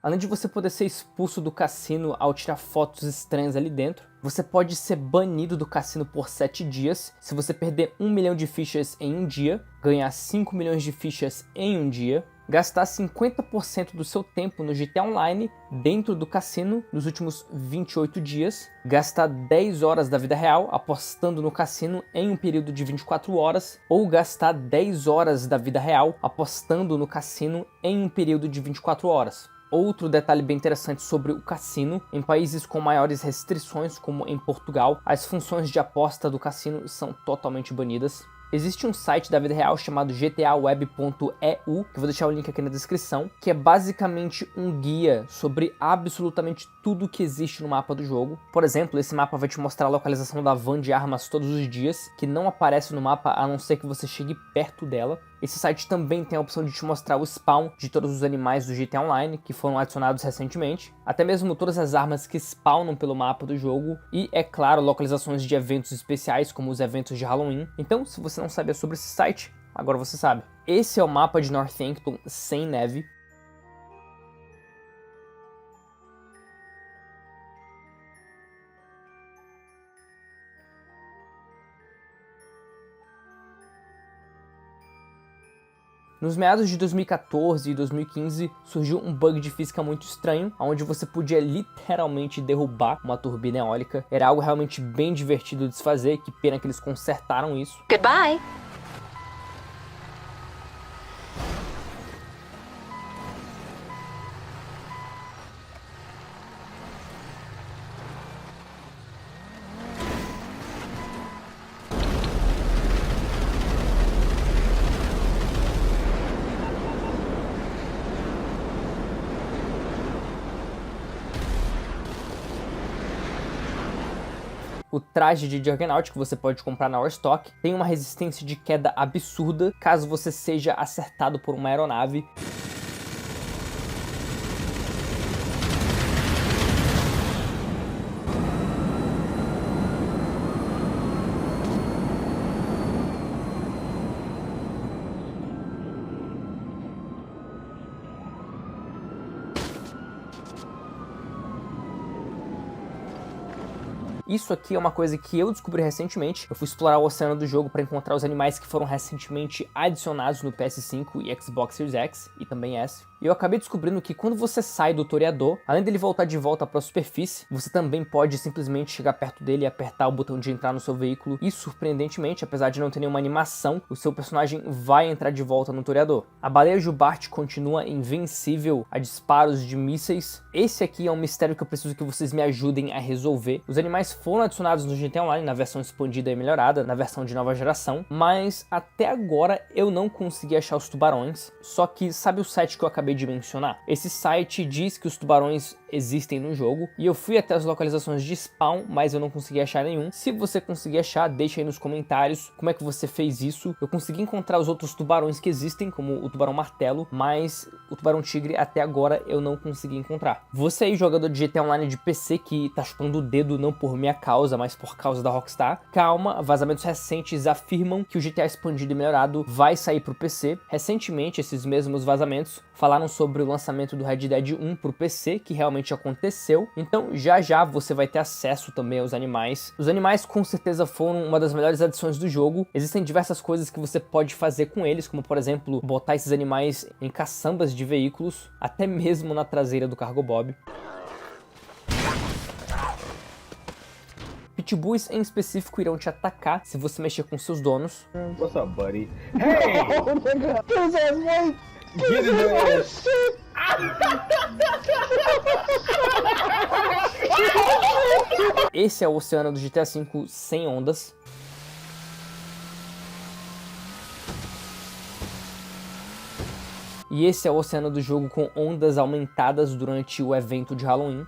Além de você poder ser expulso do cassino ao tirar fotos estranhas ali dentro, você pode ser banido do cassino por 7 dias se você perder 1 milhão de fichas em um dia, ganhar 5 milhões de fichas em um dia, gastar 50% do seu tempo no GTA Online dentro do cassino nos últimos 28 dias, gastar 10 horas da vida real apostando no cassino em um período de 24 horas, ou gastar 10 horas da vida real apostando no cassino em um período de 24 horas. Outro detalhe bem interessante sobre o cassino: em países com maiores restrições, como em Portugal, as funções de aposta do cassino são totalmente banidas. Existe um site da vida real chamado gtaweb.eu, que vou deixar o link aqui na descrição, que é basicamente um guia sobre absolutamente tudo que existe no mapa do jogo. Por exemplo, esse mapa vai te mostrar a localização da van de armas todos os dias, que não aparece no mapa a não ser que você chegue perto dela. Esse site também tem a opção de te mostrar o spawn de todos os animais do GTA Online, que foram adicionados recentemente, até mesmo todas as armas que spawnam pelo mapa do jogo, e, é claro, localizações de eventos especiais, como os eventos de Halloween. Então, se você não sabia sobre esse site, agora você sabe. Esse é o mapa de Northampton sem neve. Nos meados de 2014 e 2015 surgiu um bug de física muito estranho, onde você podia literalmente derrubar uma turbina eólica. Era algo realmente bem divertido de se fazer, que pena que eles consertaram isso. Goodbye. O traje de Juggernaut que você pode comprar na Overstock tem uma resistência de queda absurda caso você seja acertado por uma aeronave. Isso aqui é uma coisa que eu descobri recentemente. Eu fui explorar o oceano do jogo para encontrar os animais que foram recentemente adicionados no PS5 e Xbox Series X e também S. E eu acabei descobrindo que quando você sai do toreador, além dele voltar de volta para a superfície, você também pode simplesmente chegar perto dele e apertar o botão de entrar no seu veículo. E surpreendentemente, apesar de não ter nenhuma animação, o seu personagem vai entrar de volta no toreador. A baleia jubarte continua invencível a disparos de mísseis. Esse aqui é um mistério que eu preciso que vocês me ajudem a resolver. Os animais foram adicionados no GTA Online na versão expandida e melhorada, na versão de nova geração, mas até agora eu não consegui achar os tubarões. Só que sabe o site que eu acabei de mencionar? Esse site diz que os tubarões existem no jogo e eu fui até as localizações de spawn, mas eu não consegui achar nenhum. Se você conseguir achar, deixa aí nos comentários como é que você fez isso. Eu consegui encontrar os outros tubarões que existem, como o tubarão martelo, mas o tubarão tigre até agora eu não consegui encontrar. Você aí, jogador de GTA Online de PC que tá chupando o dedo não por minha causa, mas por causa da Rockstar, calma, vazamentos recentes afirmam que o GTA expandido e melhorado vai sair pro PC. Recentemente, esses mesmos vazamentos falaram sobre o lançamento do Red Dead 1 pro PC, que realmente aconteceu. Então já já você vai ter acesso também aos animais. Os animais com certeza foram uma das melhores adições do jogo. Existem diversas coisas que você pode fazer com eles, como por exemplo, botar esses animais em caçambas de veículos, até mesmo na traseira do Cargo Bob. Pitbulls em específico irão te atacar se você mexer com seus donos. What's up, buddy? Hey! Oh my god! There's that white! Get in there! Esse é o oceano do GTA V sem ondas. E esse é o oceano do jogo com ondas aumentadas durante o evento de Halloween.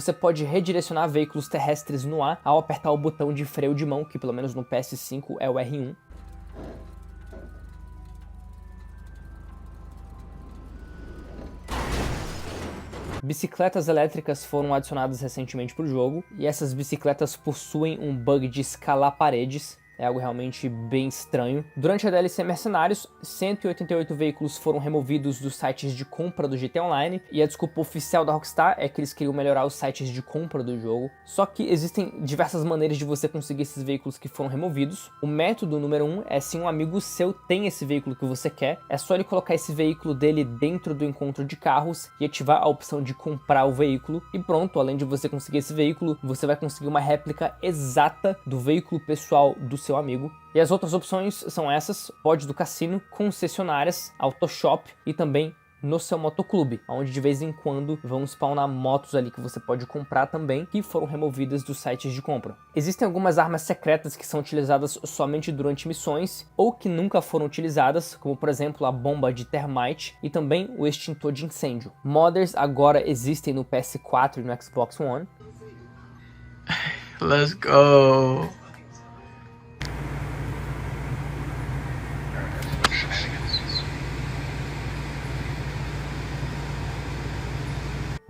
Você pode redirecionar veículos terrestres no ar ao apertar o botão de freio de mão, que pelo menos no PS5 é o R1. Bicicletas elétricas foram adicionadas recentemente para o jogo, e essas bicicletas possuem um bug de escalar paredes. É algo realmente bem estranho. Durante a DLC Mercenários, 188 veículos foram removidos dos sites de compra do GTA Online, e a desculpa oficial da Rockstar é que eles queriam melhorar os sites de compra do jogo. Só que existem diversas maneiras de você conseguir esses veículos que foram removidos. O método número 1 é se um amigo seu tem esse veículo que você quer, é só ele colocar esse veículo dele dentro do encontro de carros e ativar a opção de comprar o veículo, e pronto, além de você conseguir esse veículo, você vai conseguir uma réplica exata do veículo pessoal do seu amigo. E as outras opções são essas: pod do cassino, concessionárias, autoshop e também no seu motoclube, onde de vez em quando vão spawnar motos ali que você pode comprar também, que foram removidas dos sites de compra. Existem algumas armas secretas que são utilizadas somente durante missões, ou que nunca foram utilizadas, como por exemplo a bomba de termite e também o extintor de incêndio. Modders agora existem no PS4 e no Xbox One. Let's go!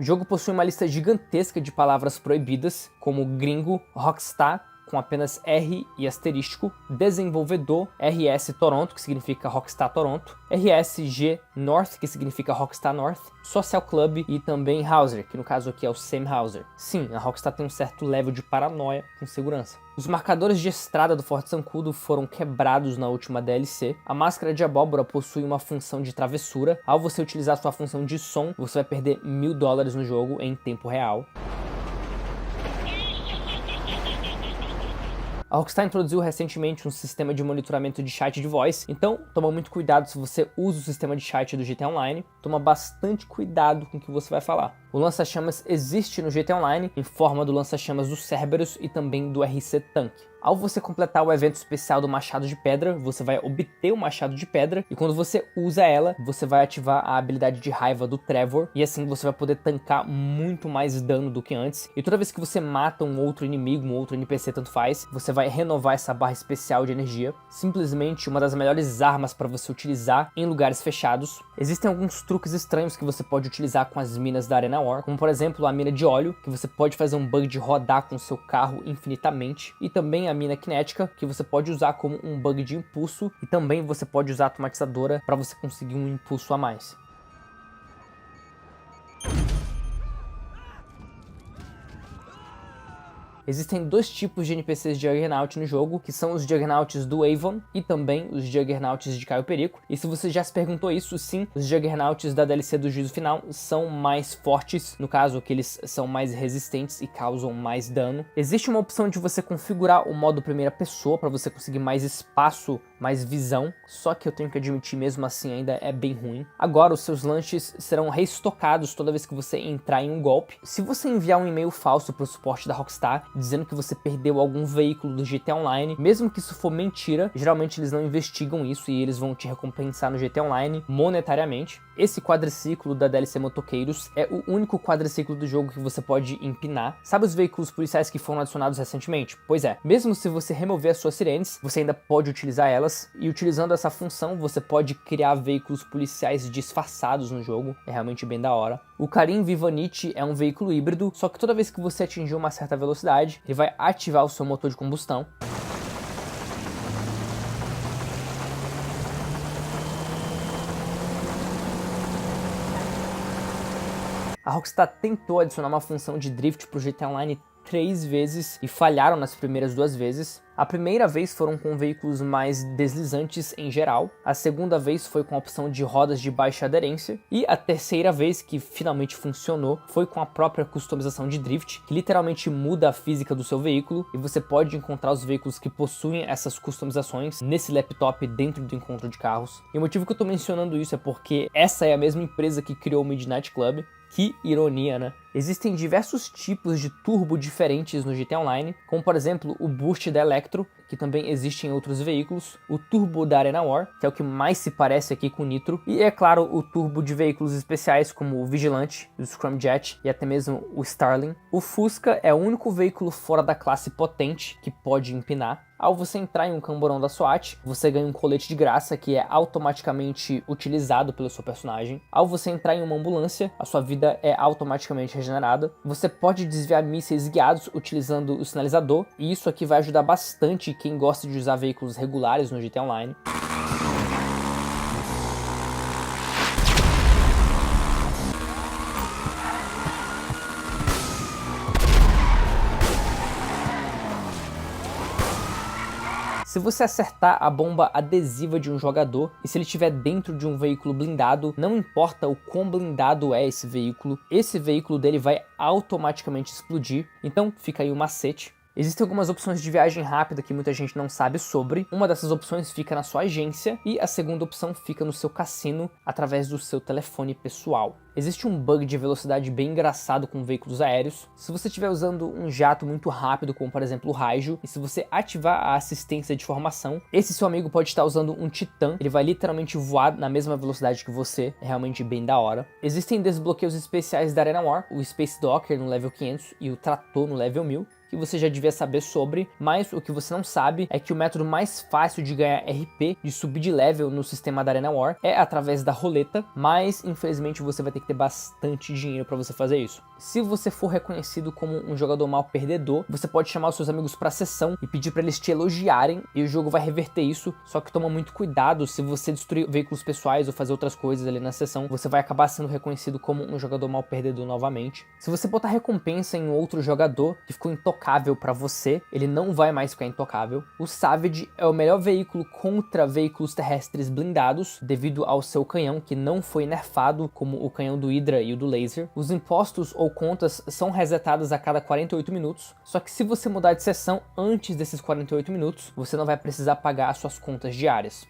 O jogo possui uma lista gigantesca de palavras proibidas, como gringo, rockstar, com apenas R e asterístico, desenvolvedor, RS Toronto, que significa Rockstar Toronto, RSG North, que significa Rockstar North, Social Club e também Hauser, que no caso aqui é o Sam Hauser. Sim, a Rockstar tem um certo level de paranoia com segurança. Os marcadores de estrada do Forte Zancudo foram quebrados na última DLC. A máscara de abóbora possui uma função de travessura. Ao você utilizar sua função de som, você vai perder $1000 no jogo em tempo real. A Rockstar introduziu recentemente um sistema de monitoramento de chat de voz, então toma muito cuidado se você usa o sistema de chat do GTA Online, toma bastante cuidado com o que você vai falar. O lança-chamas existe no GTA Online em forma do lança-chamas do Cerberus e também do RC Tank. Ao você completar o evento especial do Machado de Pedra, você vai obter o Machado de Pedra, e quando você usa ela, você vai ativar a habilidade de raiva do Trevor, e assim você vai poder tancar muito mais dano do que antes. E toda vez que você mata um outro inimigo, um outro NPC, tanto faz, você vai renovar essa barra especial de energia. Simplesmente uma das melhores armas para você utilizar em lugares fechados. Existem alguns truques estranhos que você pode utilizar com as minas da Arena War, como por exemplo a mina de óleo, que você pode fazer um bug de rodar com o seu carro infinitamente, e também a mina cinética, que você pode usar como um bug de impulso, e também você pode usar a automatizadora para você conseguir um impulso a mais. Existem dois tipos de NPCs de Juggernaut no jogo, que são os Juggernauts do Avon e também os Juggernauts de Caio Perico. E se você já se perguntou isso, sim, os Juggernauts da DLC do Juízo Final são mais fortes, no caso que eles são mais resistentes e causam mais dano. Existe uma opção de você configurar o modo primeira pessoa para você conseguir mais espaço, mais visão, só que eu tenho que admitir, mesmo assim ainda é bem ruim. Agora os seus lanches serão reestocados toda vez que você entrar em um golpe. Se você enviar um e-mail falso para o suporte da Rockstar, dizendo que você perdeu algum veículo do GTA Online, mesmo que isso for mentira, geralmente eles não investigam isso e eles vão te recompensar no GTA Online monetariamente. Esse quadriciclo da DLC Motoqueiros é o único quadriciclo do jogo que você pode empinar. Sabe os veículos policiais que foram adicionados recentemente? Pois é, mesmo se você remover as suas sirenes, você ainda pode utilizar elas, e utilizando essa função você pode criar veículos policiais disfarçados no jogo, é realmente bem da hora. O Karim Vivanite é um veículo híbrido, só que toda vez que você atingir uma certa velocidade, ele vai ativar o seu motor de combustão. A Rockstar tentou adicionar uma função de drift para o GTA Online 3 vezes e falharam nas primeiras 2 vezes. A primeira vez foram com veículos mais deslizantes em geral, a segunda vez foi com a opção de rodas de baixa aderência, e a terceira vez, que finalmente funcionou, foi com a própria customização de drift, que literalmente muda a física do seu veículo, e você pode encontrar os veículos que possuem essas customizações nesse laptop dentro do encontro de carros. E o motivo que eu tô mencionando isso é porque essa é a mesma empresa que criou o Midnight Club. Que ironia, né? Existem diversos tipos de turbo diferentes no GTA Online, como por exemplo o Boost da Electro, que também existe em outros veículos, o turbo da Arena War, que é o que mais se parece aqui com o Nitro, e é claro o turbo de veículos especiais como o Vigilante, o Scramjet e até mesmo o Starling. O Fusca é o único veículo fora da classe potente que pode empinar. Ao você entrar em um camburão da SWAT, você ganha um colete de graça que é automaticamente utilizado pelo seu personagem. Ao você entrar em uma ambulância, a sua vida é automaticamente regenerada. Você pode desviar mísseis guiados utilizando o sinalizador, e isso aqui vai ajudar bastante quem gosta de usar veículos regulares no GTA Online. Se você acertar a bomba adesiva de um jogador e se ele estiver dentro de um veículo blindado, não importa o quão blindado é esse veículo dele vai automaticamente explodir. Então fica aí o macete. Existem algumas opções de viagem rápida que muita gente não sabe sobre. Uma dessas opções fica na sua agência e a segunda opção fica no seu cassino através do seu telefone pessoal. Existe um bug de velocidade bem engraçado com veículos aéreos. Se você estiver usando um jato muito rápido, como por exemplo o Raijo, e se você ativar a assistência de formação, esse seu amigo pode estar usando um Titã, ele vai literalmente voar na mesma velocidade que você, é realmente bem da hora. Existem desbloqueios especiais da Arena War, o Space Docker no level 500 e o Trator no level 1000, que você já devia saber sobre, mas o que você não sabe é que o método mais fácil de ganhar RP, de subir de level no sistema da Arena War, é através da roleta, mas infelizmente você vai ter que ter bastante dinheiro para você fazer isso. Se você for reconhecido como um jogador mal perdedor, você pode chamar os seus amigos para a sessão e pedir para eles te elogiarem, e o jogo vai reverter isso, só que toma muito cuidado. Se você destruir veículos pessoais ou fazer outras coisas ali na sessão, você vai acabar sendo reconhecido como um jogador mal perdedor novamente. Se você botar recompensa em outro jogador que ficou intocável para você, ele não vai mais ficar intocável. O Savage é o melhor veículo contra veículos terrestres blindados, devido ao seu canhão que não foi nerfado, como o canhão do Hydra e o do Laser. Os impostos ou contas são resetadas a cada 48 minutos, só que se você mudar de sessão antes desses 48 minutos, você não vai precisar pagar as suas contas diárias.